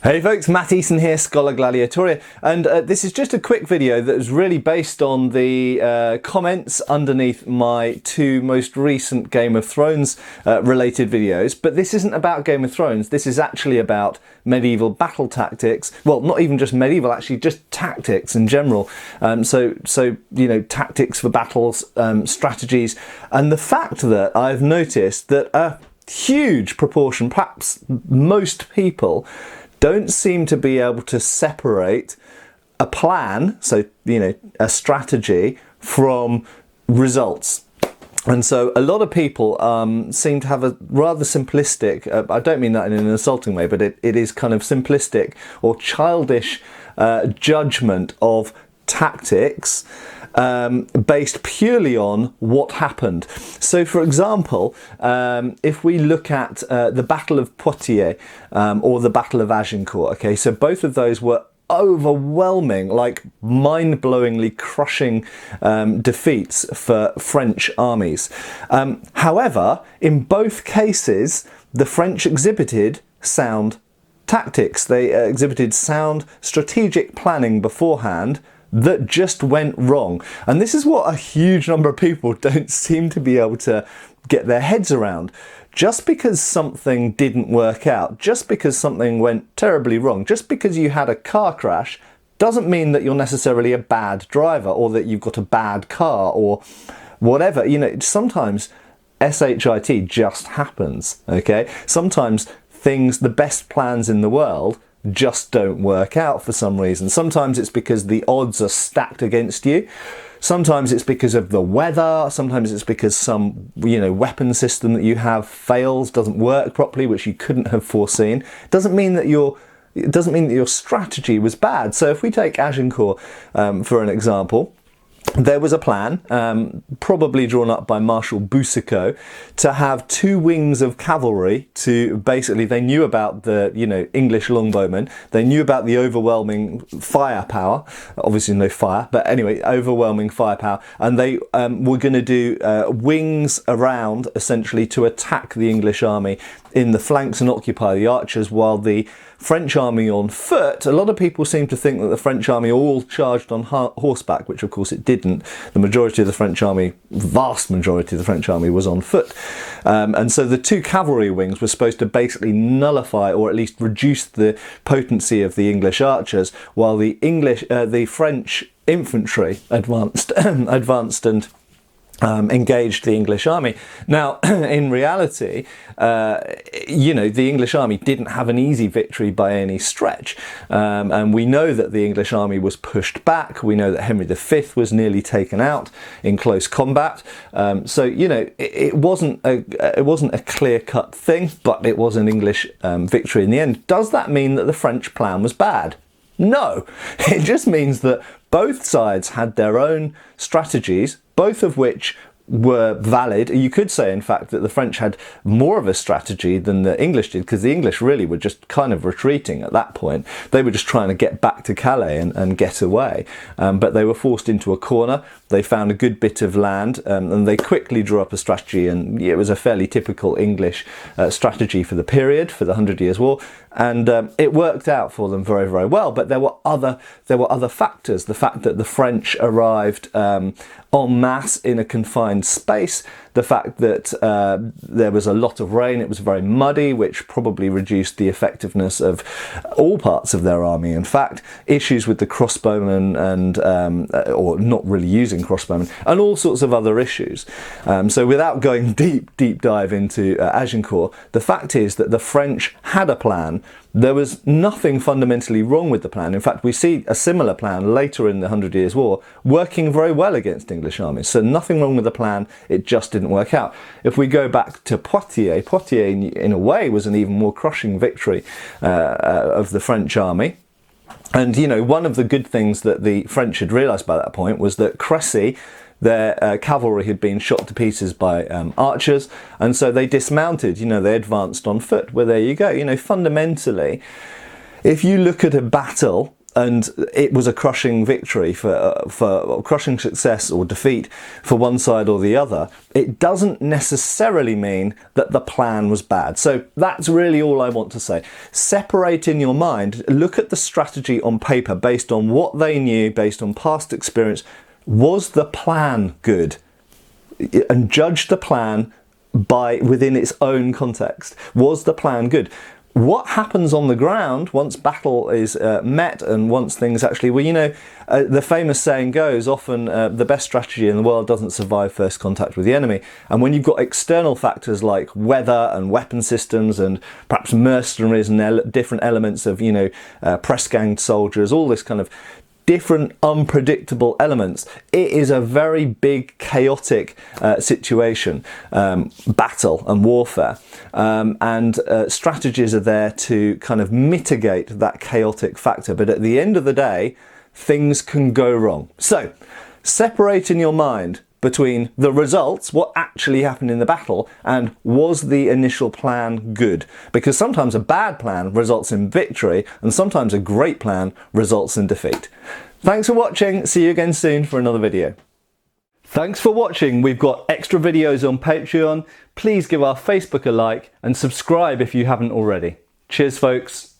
Hey folks, Matt Easton here, Schola Gladiatoria, and this is just a quick video that is really based on the comments underneath my two most recent Game of Thrones related videos. But this isn't about Game of Thrones, this is actually about medieval battle tactics. Well, not even just medieval, actually just tactics in general. So you know, tactics for battles, strategies, and the fact that I've noticed that a huge proportion, perhaps most people, don't seem to be able to separate a plan, so you know, a strategy, from results. And so a lot of people seem to have a rather simplistic, I don't mean that in an insulting way, but it is kind of simplistic or childish judgment of tactics based purely on what happened. So for example, if we look at the Battle of Poitiers or the Battle of Agincourt, okay, so both of those were overwhelming, like mind-blowingly crushing defeats for French armies. However, in both cases, the French exhibited sound tactics. They exhibited sound strategic planning beforehand that just went wrong. And this is what a huge number of people don't seem to be able to get their heads around. Just because something didn't work out, just because something went terribly wrong, just because you had a car crash, doesn't mean that you're necessarily a bad driver or that you've got a bad car or whatever. You know, sometimes SHIT just happens, okay? Sometimes things, the best plans in the world, just don't work out for some reason. Sometimes it's because the odds are stacked against you. Sometimes it's because of the weather. Sometimes it's because some, you know, weapon system that you have fails, doesn't work properly, which you couldn't have foreseen. It doesn't mean that your strategy was bad. So if we take Agincourt for an example, there was a plan, probably drawn up by Marshal Boucicaut, to have two wings of cavalry to basically, they knew about the, you know, English longbowmen, they knew about the overwhelming firepower, obviously no fire, but anyway, overwhelming firepower, and they were going to do wings around, essentially, to attack the English army in the flanks and occupy the archers, while the French army on foot, a lot of people seem to think that the French army all charged on horseback, which of course it didn't. The majority of the French army, vast majority of the French army, was on foot. And so the two cavalry wings were supposed to basically nullify or at least reduce the potency of the English archers, while the French infantry advanced and engaged the English army. Now, in reality, you know, the English army didn't have an easy victory by any stretch. And we know that the English army was pushed back. We know that Henry V was nearly taken out in close combat. So, you know, it wasn't a clear-cut thing, but it was an English victory in the end. Does that mean that the French plan was bad? No, it just means that both sides had their own strategies, both of which were valid. You could say, in fact, that the French had more of a strategy than the English did, because the English really were just kind of retreating at that point. They were just trying to get back to Calais and get away. But they were forced into a corner. They found a good bit of land and they quickly drew up a strategy, and it was a fairly typical English strategy for the period, for the 100 Years' War. And it worked out for them very, very well. But there were other factors. The fact that the French arrived en masse in a confined space, the fact that there was a lot of rain, it was very muddy, which probably reduced the effectiveness of all parts of their army. In fact, issues with the crossbowmen and or not really using crossbowmen, and all sorts of other issues. So without going deep dive into Agincourt, the fact is that the French had a plan. There was nothing fundamentally wrong with the plan. In fact, we see a similar plan later in the 100 Years' War working very well against English armies. So nothing wrong with the plan, it just didn't work out. If we go back to Poitiers, in a way was an even more crushing victory of the French army. And, you know, one of the good things that the French had realised by that point was that Crécy, their cavalry, had been shot to pieces by archers, and so they dismounted. You know, they advanced on foot. Well, there you go. You know, fundamentally, if you look at a battle and it was a crushing victory for crushing success or defeat for one side or the other, it doesn't necessarily mean that the plan was bad. So that's really all I want to say. Separate in your mind, look at the strategy on paper based on what they knew, based on past experience. Was the plan good? And judge the plan within its own context. Was the plan good? What happens on the ground once battle is met and once things actually, well, you know, the famous saying goes, often the best strategy in the world doesn't survive first contact with the enemy. And when you've got external factors like weather and weapon systems and perhaps mercenaries and different elements of, you know, press ganged soldiers, all this kind of different unpredictable elements, it is a very big chaotic situation, battle and warfare, and strategies are there to kind of mitigate that chaotic factor, but at the end of the day things can go wrong. So separate in your mind between the results, what actually happened in the battle, and was the initial plan good? Because sometimes a bad plan results in victory, and sometimes a great plan results in defeat. Thanks for watching. See you again soon for another video. Thanks for watching. We've got extra videos on Patreon. Please give our Facebook a like and subscribe if you haven't already. Cheers, folks.